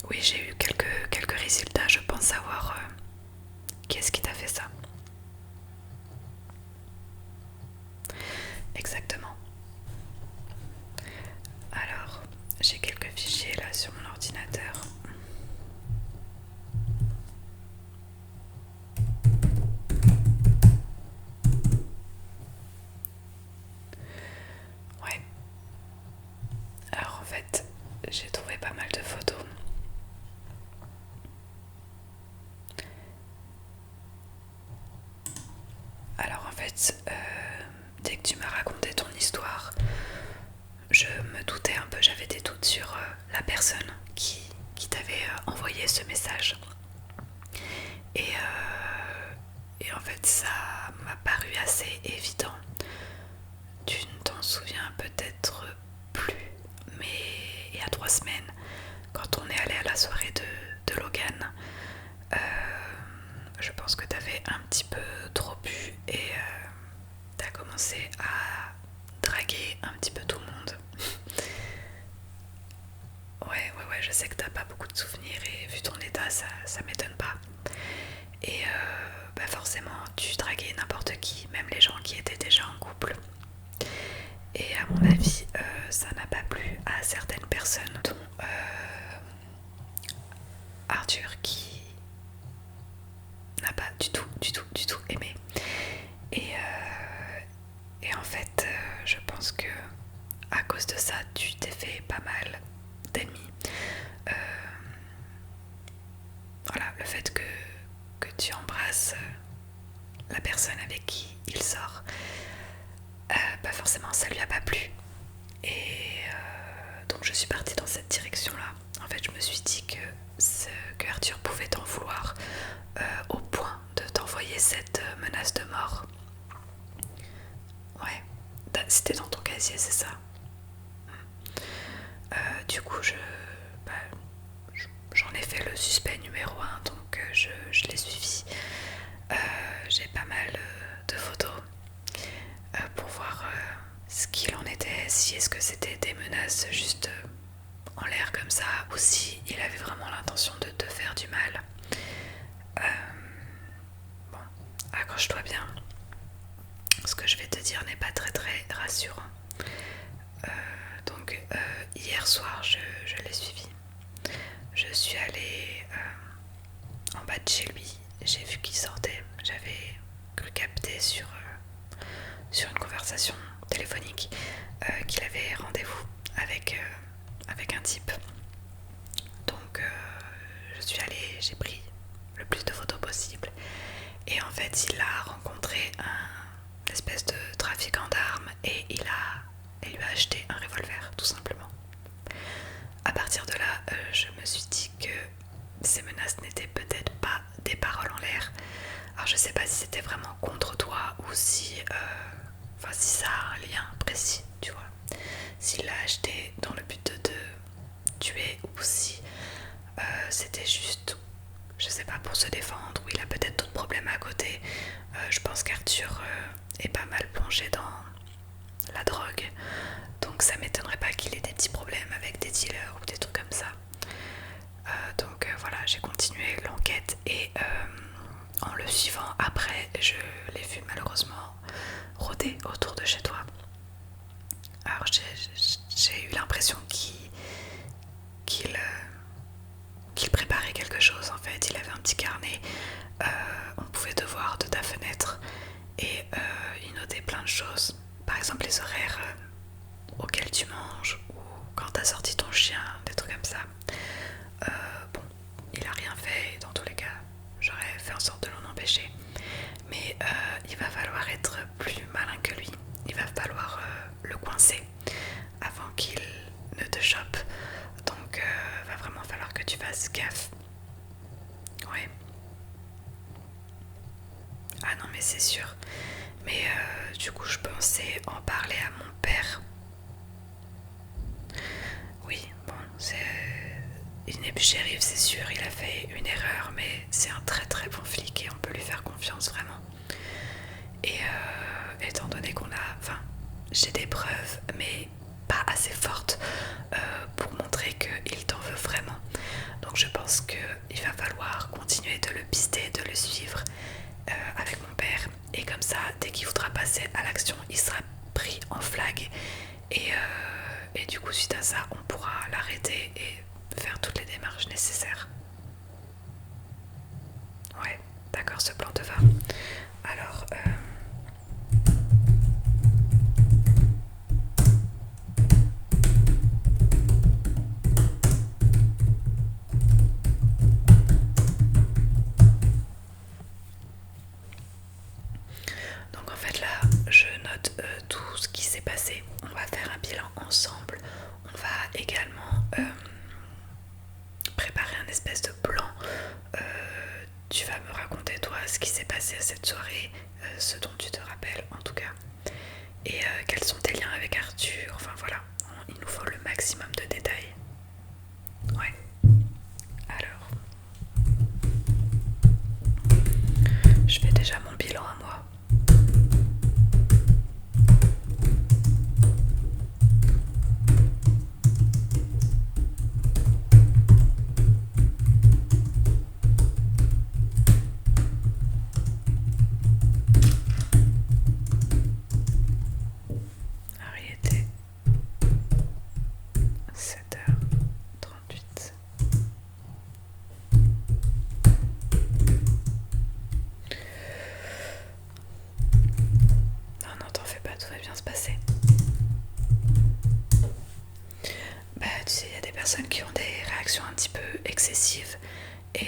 Oui, j'ai eu quelques résultats, je pense savoir qui est-ce qui t'a fait ça. Exactement. Alors, j'ai quelques fichiers là sur mon ordinateur. Ouais. Alors en fait, j'ai trouvé pas mal de photos. Alors en fait, dès que tu m'as raconté ton histoire, je me doutais un peu, j'avais des doutes sur la personne qui t'avait envoyé ce message. Et en fait, ça m'a paru assez évident. Tu ne t'en souviens peut-être plus, mais il y a 3 semaines, quand on est allé à la soirée de Logan, euh, je pense que t'avais un petit peu trop bu et t'as commencé à draguer un petit peu tout le monde. Ouais, je sais que t'as pas beaucoup de souvenirs et vu ton état, ça m'étonne pas. Et bah forcément, tu draguais n'importe qui, même les gens qui étaient déjà en couple. Et à mon avis, ça n'a pas plu à certaines personnes, dont Arthur, qui n'a pas du tout aimé. Et en fait, je pense que à cause de ça, tu t'es fait pas mal d'ennemis. Euh, voilà, le fait que tu embrasses la personne avec qui il sort, pas forcément ça lui a pas plu. Et donc je suis partie dans cette direction-là. En fait, je me suis dit que Arthur pouvait t'en vouloir au point de t'envoyer cette menace de mort. Ouais, c'était dans ton casier, c'est ça. Du coup, bah, j'en ai fait le suspect numéro 1, donc je l'ai suivi. J'ai pas mal de photos pour voir ce qu'il en était, si est-ce que c'était des menaces juste en l'air comme ça, ou si il avait vraiment l'intention de te faire du mal. Bon, accroche-toi bien. Ce que je vais te dire n'est pas très très rassurant. Donc hier soir, je l'ai suivi. Je suis allée en bas de chez lui. J'ai vu qu'il sortait. J'avais cru capter sur une conversation téléphonique qu'il avait rendez-vous avec un type. Donc je suis allée, j'ai pris le plus de photos possible. Et en fait, il a rencontré une espèce de trafiquant d'armes et il lui a acheté un revolver, tout simplement. À partir de là, je me suis dit que ces menaces n'étaient peut-être pas des paroles en l'air. Alors je sais pas si c'était vraiment contre toi ou si ça a un lien précis, tu vois. S'il l'a acheté dans le but de te tuer ou si c'était juste, je sais pas, pour se défendre ou il a peut-être d'autres problèmes à côté. Je pense qu'Arthur est pas mal plongé dans la drogue, donc ça m'étonnerait pas qu'il ait des petits problèmes avec des dealers ou des trucs comme ça. Donc voilà, j'ai continué l'enquête et en le suivant après, je l'ai vu malheureusement rôder autour de chez toi. Alors j'ai eu l'impression qu'il préparait quelque chose en fait. Il avait un petit carnet, on pouvait te voir de ta fenêtre et il notait plein de choses. Par exemple les horaires auxquels tu manges ou quand t'as sorti ton chien, des trucs comme ça. Bon, il a rien fait, dans tous les cas, j'aurais fait en sorte de l'en empêcher. Mais il va falloir être plus malin que lui. Il va falloir le coincer avant qu'il ne te chope. Donc va vraiment falloir que tu fasses gaffe. Ouais. Ah non mais c'est sûr. Mais du coup je pensais en parler à mon père. Oui, bon, il n'est plus shérif, c'est sûr, il a fait une erreur, mais c'est un très très bon flic et on peut lui faire confiance vraiment. Et étant donné j'ai des preuves, mais pas assez fortes pour montrer qu'il t'en veut vraiment. Donc je pourra l'arrêter et faire toutes les démarches nécessaires. Ouais, d'accord, ce plan te va. Alors, donc en fait là, je note tout ce qui s'est passé. On va faire un bilan ensemble. On va également préparer un espèce de plan. Tu vas me raconter toi ce qui s'est passé à cette soirée, ce dont tu te rappelles en tout cas, et quels sont tes liens avec Arthur. Enfin voilà, il nous faut le maximum de détails. Ouais. Alors, je fais déjà mon bilan à moi. Il était 7h38. Non, t'en fais pas, tout va bien se passer. Bah, tu sais, il y a des personnes qui ont des réactions un petit peu excessives et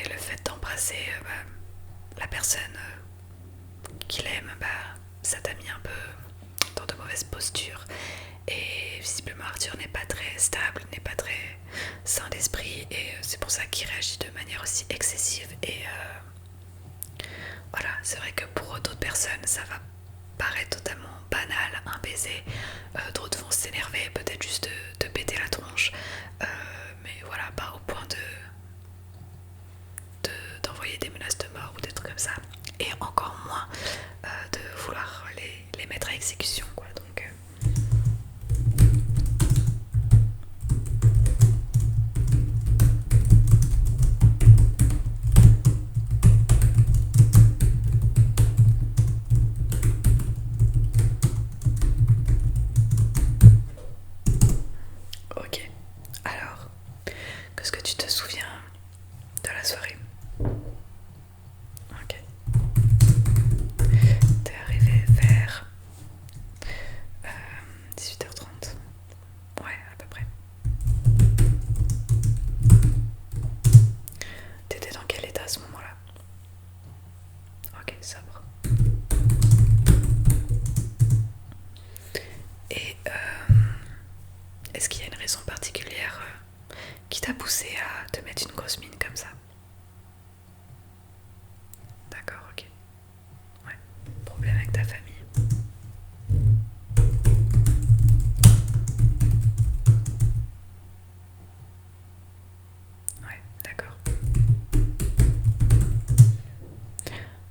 le fait d'embrasser la personne qu'il aime, bah, ça t'a mis un peu dans de mauvaises postures. Et visiblement Arthur n'est pas très stable, n'est pas très sain d'esprit et c'est pour ça qu'il réagit de manière aussi excessive. Et voilà, c'est vrai que pour d'autres personnes ça va paraître totalement banal, un baiser, d'autres vont s'énerver, peut-être juste de péter la tronche, mais voilà, pas au point d'envoyer des menaces de mort ou des trucs comme ça, et encore moins de vouloir les mettre à exécution quoi. Donc ok, alors, qu'est-ce que tu te souviens de la soirée? Ok. T'es arrivé vers 18h30. Ouais, à peu près. T'étais dans quel état à ce moment-là? Ok, sobre. Et est-ce qu'il y a une raison particulière qui t'a poussé à te mettre une grosse mine comme ça? D'accord, ok. Ouais, problème avec ta famille. Ouais, d'accord.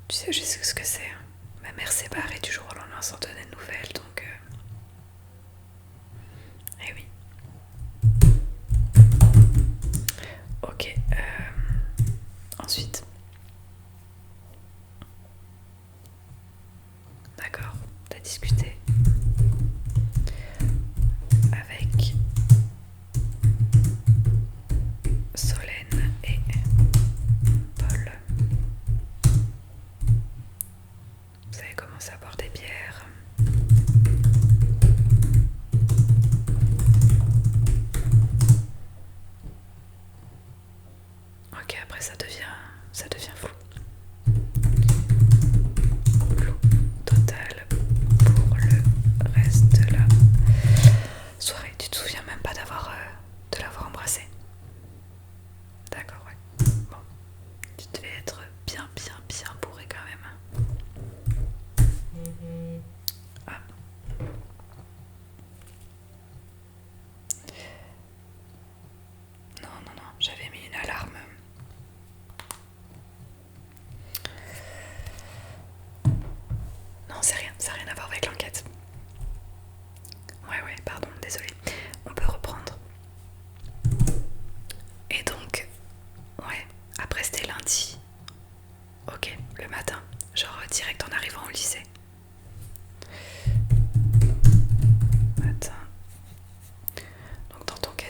Tu sais, je sais ce que c'est. Ma mère s'est barrée du jour au lendemain sans donner de nouvelles, donc eh oui. Ok, ensuite. D'accord, t'as discuté avec Solène et Paul. Vous avez commencé à boire des bières. Ok, après ça devient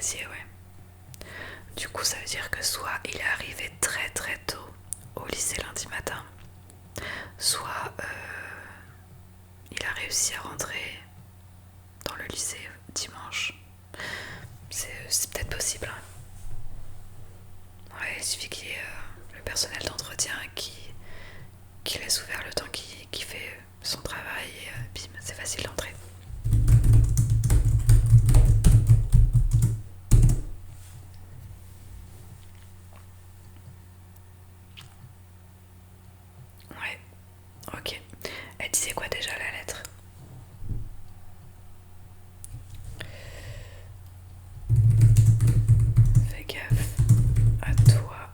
casier, ouais. Du coup, ça veut dire que soit il est arrivé très très tôt au lycée lundi matin, soit il a réussi à rentrer dans le lycée dimanche. C'est peut-être possible, hein. Ouais, il suffit qu'il y ait le personnel d'entretien qui laisse ouvert le temps qui fait son travail et bim, c'est facile d'entrer. Ouais, ok. Elle disait quoi déjà la lettre? Fais gaffe à toi.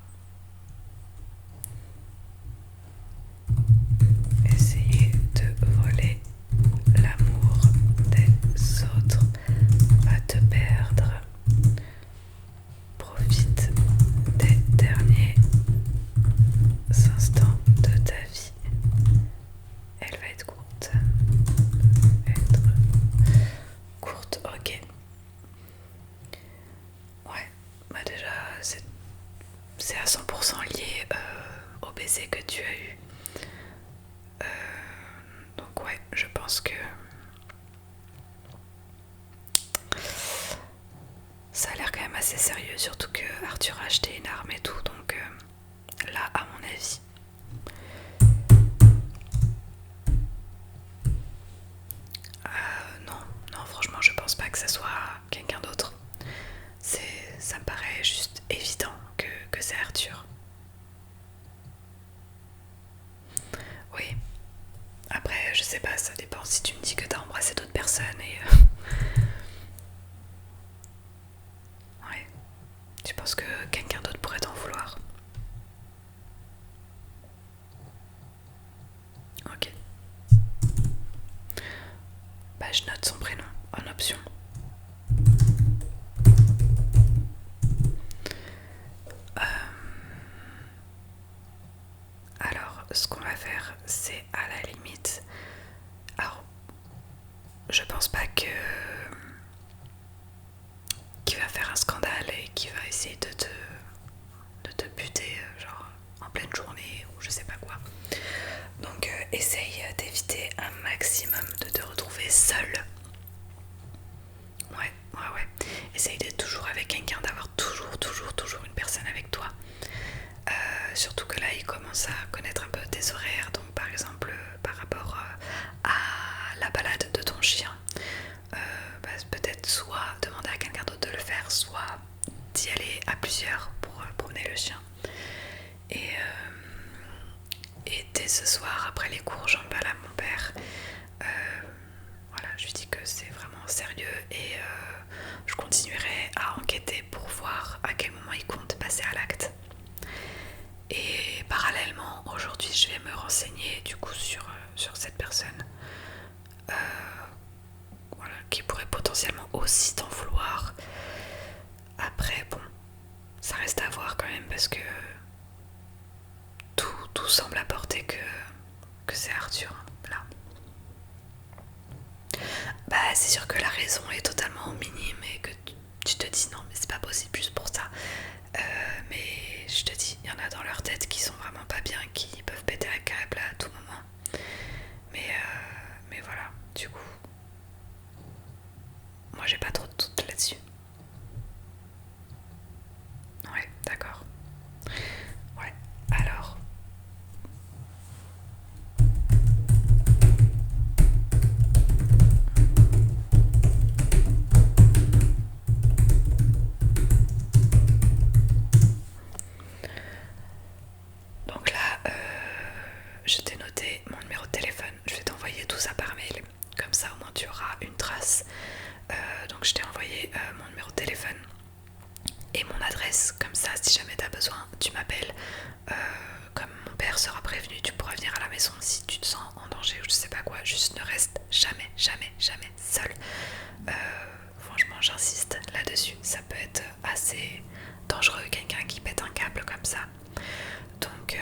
Essayer de voler l'amour des autres va te perdre. Profite des derniers instants de ta vie. Elle va être courte. Ok. Ouais, bah déjà, c'est à 100% lié au baiser que tu as eu. Donc ouais, je pense que ça a l'air quand même assez sérieux, surtout que Arthur a acheté une arme et tout, donc là, à mon avis, non, franchement, je pense pas que ça soit quelqu'un d'autre. Ça me paraît juste évident que c'est Arthur. Oui, après, je sais pas, ça dépend si tu me dis que t'as embrassé d'autres personnes et... ouais, tu penses que quelqu'un d'autre pourrait t'en vouloir? Ok. Bah, je note son prénom en option. Alors, ce qu'on va faire, c'est à la limite... Alors, je pense pas qu'il va faire un scandale et qu'il va essayer de te buter genre en pleine journée ou je sais pas quoi. Donc essaye d'éviter un maximum de te retrouver seul. Ouais. Essaye d'être toujours avec quelqu'un, d'avoir toujours une personne avec toi. Surtout que là il commence à connaître un peu tes horaires. Donc par exemple par rapport à la balade de ton chien, peut-être soit demander à quelqu'un d'autre de le faire, soit d'y aller à plusieurs pour promener le chien. Et dès ce soir, après les cours, j'en parle à mon père. Voilà, je lui dis que c'est vraiment sérieux et je continuerai à enquêter pour voir à quel moment il compte passer à l'acte. Et parallèlement, aujourd'hui, je vais me renseigner du coup sur cette personne voilà, qui pourrait potentiellement aussi t'en vouloir. Après, bon, ça reste à voir quand même parce que tout semble apporter que c'est Arthur, là. Bah, c'est sûr que la raison est totalement minime et que tu te dis non, mais c'est pas possible juste pour ça. Mais je te dis, il y en a dans leur tête qui sont vraiment pas bien, qui peuvent péter un câble à tout moment. Mais voilà, du coup, moi j'ai pas trop de doute là-dessus. Ouais, d'accord. Ouais, alors. Donc là, je t'ai noté mon numéro de téléphone. Je vais t'envoyer tout ça par mail. Comme ça, au moins, tu auras une trace. Donc, je t'ai envoyé mon numéro de téléphone et mon adresse. Comme ça, si jamais tu as besoin, tu m'appelles. Comme mon père sera prévenu, tu pourras venir à la maison si tu te sens en danger ou je sais pas quoi. Juste ne reste jamais seul. Franchement, j'insiste là-dessus. Ça peut être assez dangereux, quelqu'un qui pète un câble comme ça. Donc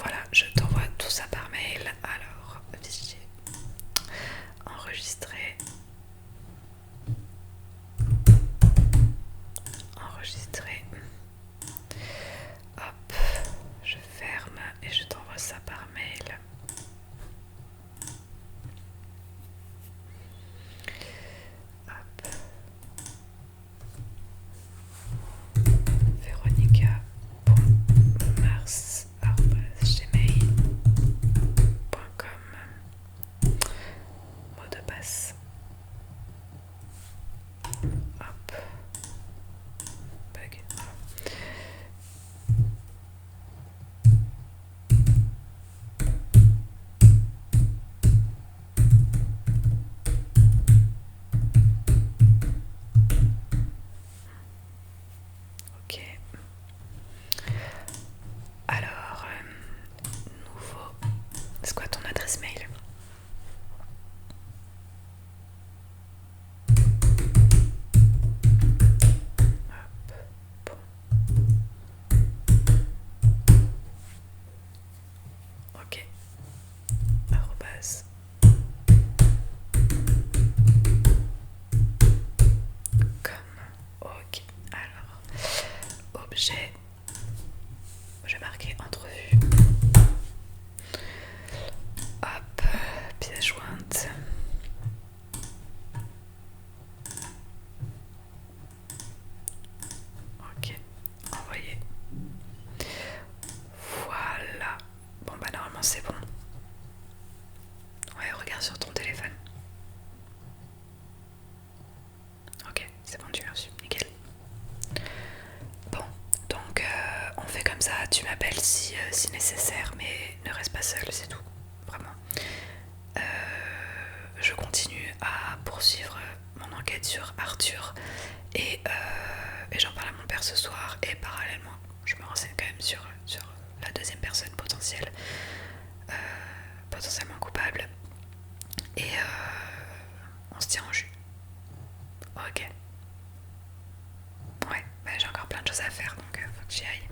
voilà, je t'envoie tout ça par mail. Alors, fichier enregistré. tu m'appelles si nécessaire, mais ne reste pas seule, c'est tout, vraiment. Je continue à poursuivre mon enquête sur Arthur et j'en parle à mon père ce soir, et parallèlement je me renseigne quand même sur la deuxième personne potentielle, potentiellement coupable, et on se tient en jus. Ok. Ouais, bah, j'ai encore plein de choses à faire, donc faut que j'y aille.